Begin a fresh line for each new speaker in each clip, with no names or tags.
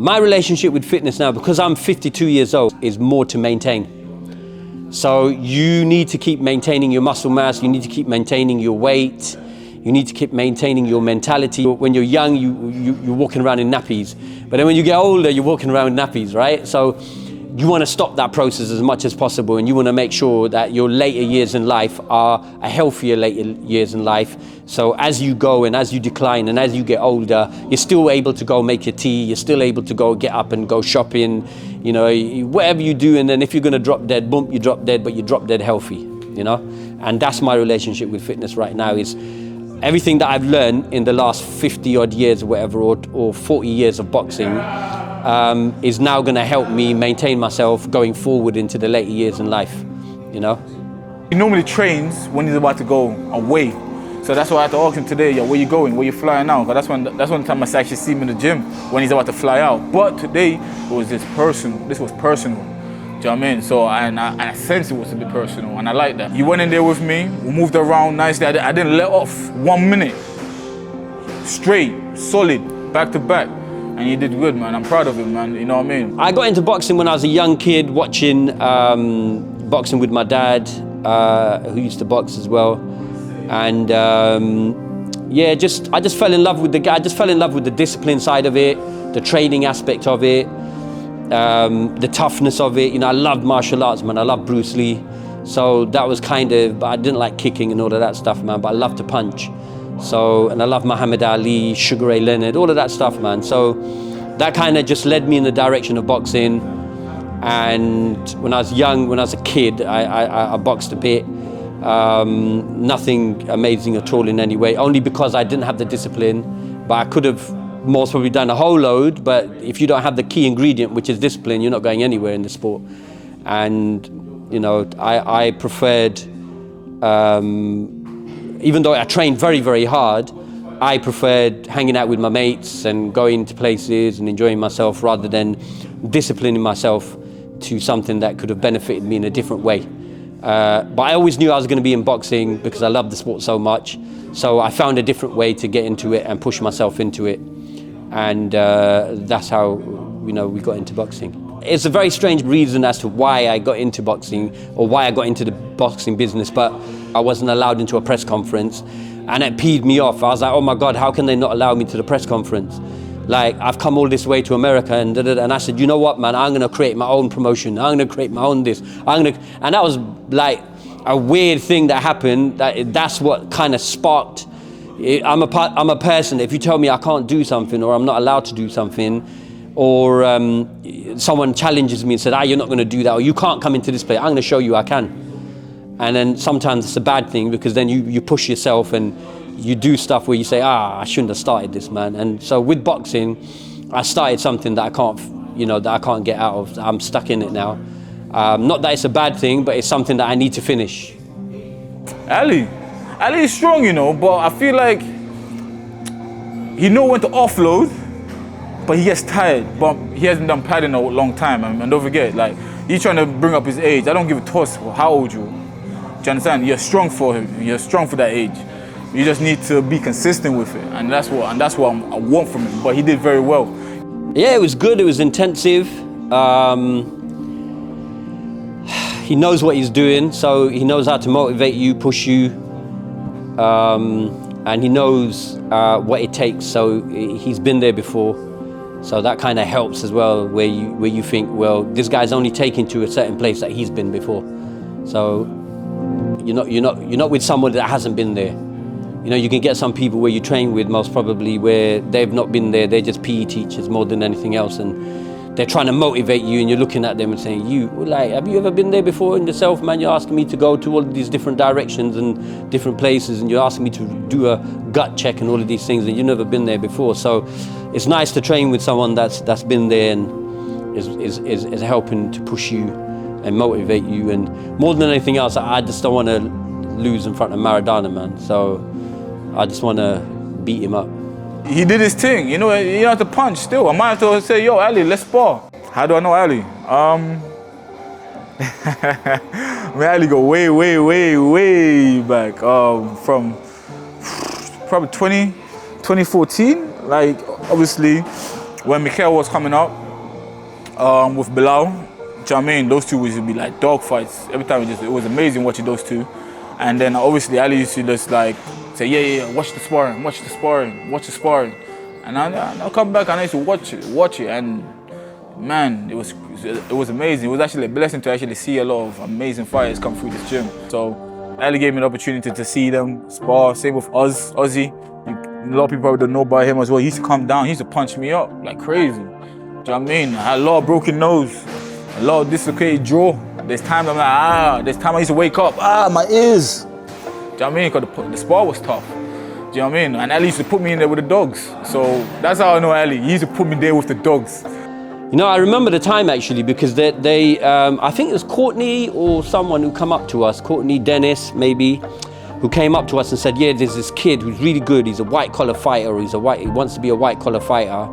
My relationship with fitness now, because I'm 52 years old, is more to maintain. So you need to keep maintaining your muscle mass, you need to keep maintaining your weight, you need to keep maintaining your mentality. When you're young, you're walking around in nappies, but then when you get older, you're walking around in nappies, right? So you want to stop that process as much as possible, and you want to make sure that your later years in life are a healthier later years in life. So as you go and as you decline and as you get older, you're still able to go make your tea, you're still able to go get up and go shopping, you know, whatever you do. And then if you're going to drop dead, boom, you drop dead, but you drop dead healthy, you know? And that's my relationship with fitness right now, is everything that I've learned in the last 50 odd years or whatever, or 40 years of boxing, is now going to help me maintain myself going forward into the later years in life, you know?
He normally trains when he's about to go away. So that's why I had to ask him today, yo, where you going? Where you flying out? Because that's one time I actually see him in the gym, when he's about to fly out. But today, it was this personal. This was personal. Do you know what I mean? So, and I sensed it was a bit personal, and I like that. He went in there with me, we moved around nicely. I didn't let off 1 minute. Straight, solid, back to back. And he did good, man. I'm proud of him, man. You know what I mean?
I got into boxing when I was a young kid, watching boxing with my dad, who used to box as well. And yeah, I just fell in love with I just fell in love with the discipline side of it, the training aspect of it, the toughness of it. You know, I loved martial arts, man. I loved Bruce Lee. So that was kind of, but I didn't like kicking and all of that stuff, man. But I loved to punch. So, and I love Muhammad Ali, Sugar Ray Leonard, all of that stuff, man. So that kind of just led me in the direction of boxing. And when I was young, when I was a kid, I boxed a bit. Nothing amazing at all in any way, only because I didn't have the discipline. But I could have most probably done a whole load, but if you don't have the key ingredient, which is discipline, you're not going anywhere in the sport. And, you know, I preferred, even though I trained very, very hard, I preferred hanging out with my mates and going to places and enjoying myself rather than disciplining myself to something that could have benefited me in a different way. But I always knew I was going to be in boxing because I love the sport so much. So I found a different way to get into it and push myself into it. And that's how, you know, we got into boxing. It's a very strange reason as to why I got into boxing or why I got into the boxing business, but I wasn't allowed into a press conference and it peeved me off. I was like, oh my God, how can they not allow me to the press conference? Like, I've come all this way to America and and I said, you know what, man, I'm gonna create my own promotion. I'm gonna create my own this. And that was like a weird thing that happened. That's what kind of sparked. I'm a person, if you tell me I can't do something or I'm not allowed to do something, or someone challenges me and said, you're not gonna do that, or you can't come into this place, I'm gonna show you I can. And then sometimes it's a bad thing because then you push yourself and you do stuff where you say, I shouldn't have started this, man. And so with boxing, I started something that I can't, you know, that I can't get out of. I'm stuck in it now. Not that it's a bad thing, but it's something that I need to finish.
Ali is strong, you know, but I feel like he knows when to offload, but he gets tired. But he hasn't done padding a long time, and don't forget, like, he's trying to bring up his age. I don't give a toss how old you are. Do you understand? You're strong for him. You're strong for that age. You just need to be consistent with it, and that's what I want from him. But he did very well.
Yeah, it was good. It was intensive. He knows what he's doing, so he knows how to motivate you, push you, and he knows what it takes. So he's been there before, so that kind of helps as well. Where you think, well, this guy's only taken to a certain place that he's been before. So you're not with someone that hasn't been there. You know, you can get some people where you train with, most probably, where they've not been there. They're just PE teachers more than anything else, and they're trying to motivate you, and you're looking at them and saying, have you ever been there before in yourself, man? You're asking me to go to all of these different directions and different places, and you're asking me to do a gut check and all of these things, and you've never been there before. So it's nice to train with someone that's been there and is helping to push you and motivate you. And more than anything else, I just don't want to lose in front of Maradona, man. So I just want to beat him up.
He did his thing, you know, you have to punch still. I might have to say, yo, Ali, let's spar. How do I know Ali? Me Ali go way, way, way, way back. From probably 2014. Like, obviously, when Mikhail was coming up with Bilal, do you know what I mean? Those two would be like dog fights. Every time it was amazing watching those two. And then obviously Ali used to just like say, yeah, watch the sparring, watch the sparring, watch the sparring. And I'll come back and I used to watch it. And man, it was amazing. It was actually a blessing to actually see a lot of amazing fighters come through this gym. So Ali gave me the opportunity to see them spar. Same with Ozzy. A lot of people probably don't know about him as well. He used to come down, he used to punch me up like crazy. Do you know what I mean? I had a lot of broken nose, a lot of dislocated jaw. There's times I'm like, there's time I used to wake up, my ears. Do you know what I mean? Because the spar was tough. Do you know what I mean? And Ali used to put me in there with the dogs. So that's how I know Ali. He used to put me there with the dogs.
You know, I remember the time actually because they I think it was Courtney or someone who come up to us, Courtney Dennis maybe, who came up to us and said, yeah, there's this kid who's really good. He's a white collar fighter. He wants to be a white collar fighter,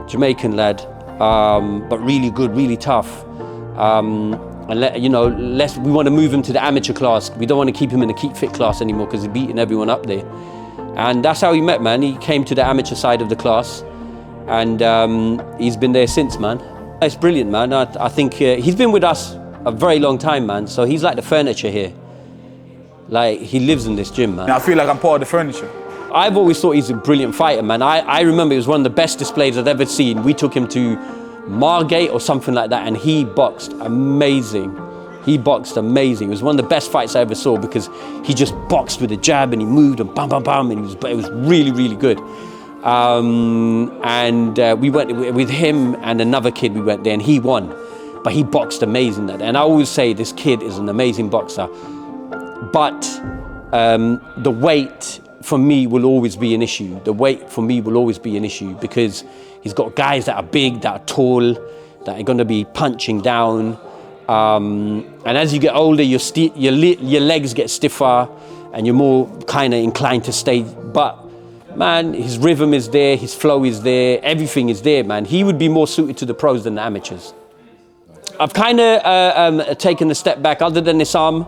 Jamaican lad, but really good, really tough. And you know, we want to move him to the amateur class. We don't want to keep him in the keep fit class anymore because he's beating everyone up there. And that's how he met, man. He came to the amateur side of the class, and he's been there since, man. It's brilliant, man. I think he's been with us a very long time, man. So he's like the furniture here. Like, he lives in this gym, man.
I feel like I'm part of the furniture.
I've always thought he's a brilliant fighter, man. I remember it was one of the best displays I've ever seen. We took him to Margate or something like that, and he boxed amazing. He boxed amazing. It was one of the best fights I ever saw because he just boxed with a jab and he moved and bam, bam, bam, and it was really, really good. We went with him and another kid, we went there and he won. But he boxed amazing that day. And I always say this kid is an amazing boxer. But the weight for me will always be an issue. The weight for me will always be an issue because he's got guys that are big, that are tall, that are going to be punching down. And as you get older, your legs get stiffer and you're more kind of inclined to stay. But man, his rhythm is there, his flow is there, everything is there, man. He would be more suited to the pros than the amateurs. I've kind of taken a step back, other than Issam,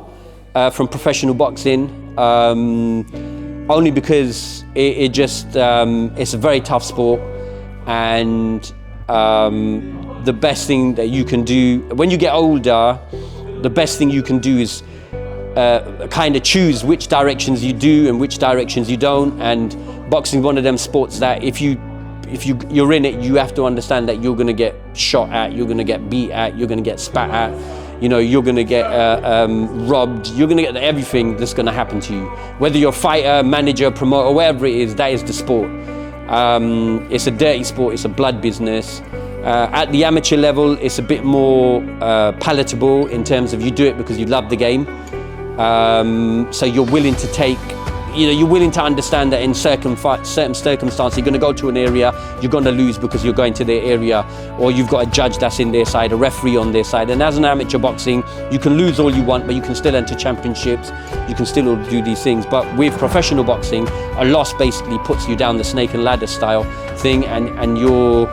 from professional boxing, only because it's a very tough sport, and the best thing that you can do when you get older, the best thing you can do is kind of choose which directions you do and which directions you don't. And boxing is one of them sports that if you're in it, you have to understand that you're going to get shot at, you're going to get beat at, you're going to get spat at, you know, you're going to get robbed, you're going to get everything that's going to happen to you. Whether you're a fighter, manager, promoter, whatever it is, that is the sport. It's a dirty sport, it's a blood business. At the amateur level, it's a bit more palatable in terms of you do it because you love the game. So you're willing to take, you're willing to understand that in certain circumstances, you're going to go to an area, you're going to lose because you're going to their area, or you've got a judge that's in their side, a referee on their side. And as an amateur boxing, you can lose all you want, but you can still enter championships, you can still do these things. But with professional boxing, a loss basically puts you down the snake and ladder style thing, and you're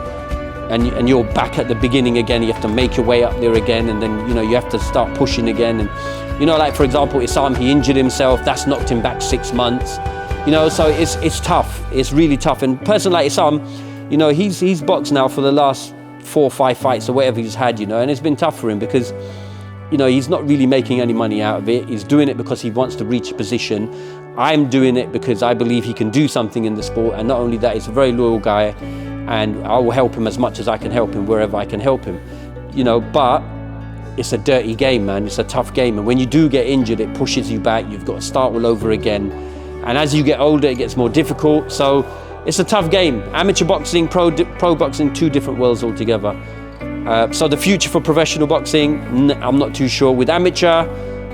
back at the beginning again. You have to make your way up there again, and then you have to start pushing again. And like for example, Issam, he injured himself. That's knocked him back 6 months. So it's tough. It's really tough. And a person like Issam, he's boxed now for the last 4 or 5 fights or whatever he's had, and it's been tough for him because he's not really making any money out of it. He's doing it because he wants to reach a position. I'm doing it because I believe he can do something in the sport, and not only that, he's a very loyal guy, and I will help him as much as I can help him wherever I can help him. But it's a dirty game, man. It's a tough game, and when you do get injured, it pushes you back. You've got to start all over again, and as you get older, it gets more difficult. So it's a tough game. Amateur boxing, pro boxing, 2 different worlds altogether. So the future for professional boxing, I'm not too sure. With amateur,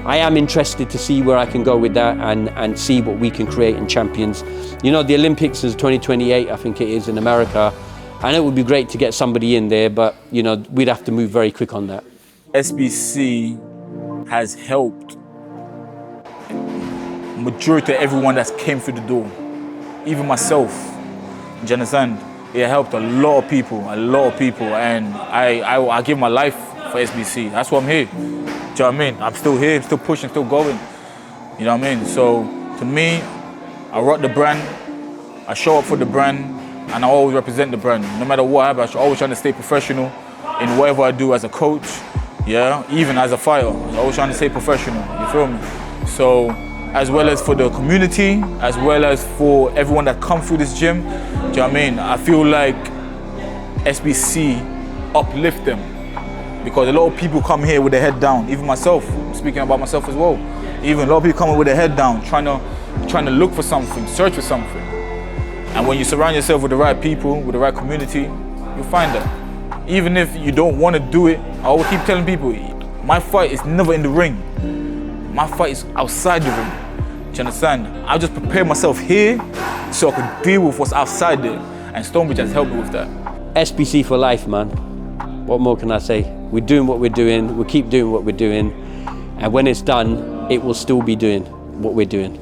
I am interested to see where I can go with that and see what we can create in champions. The Olympics is 2028, I think it is, in America. And it would be great to get somebody in there, but we'd have to move very quick on that.
SBC has helped majority of everyone that's came through the door. Even myself, do you understand? It helped a lot of people, and I give my life for SBC. That's why I'm here. Do you know what I mean? I'm still here, I'm still pushing, still going. You know what I mean? So to me, I rock the brand, I show up for the brand, and I always represent the brand. No matter what happens, I'm always trying to stay professional in whatever I do as a coach, yeah, even as a fighter. I'm always trying to stay professional, you feel me? So, as well as for the community, as well as for everyone that comes through this gym, do you know what I mean? I feel like SBC uplift them, because a lot of people come here with their head down, even myself, speaking about myself as well. Even a lot of people come with their head down, trying to look for something, search for something. And when you surround yourself with the right people, with the right community, you'll find that. Even if you don't want to do it, I always keep telling people, my fight is never in the ring. My fight is outside the ring. Do you understand? I just prepare myself here so I can deal with what's outside there. And Stonebridge has helped me with that.
SBC for life, man. What more can I say? We're doing what we're doing, we'll keep doing what we're doing, and when it's done, it will still be doing what we're doing.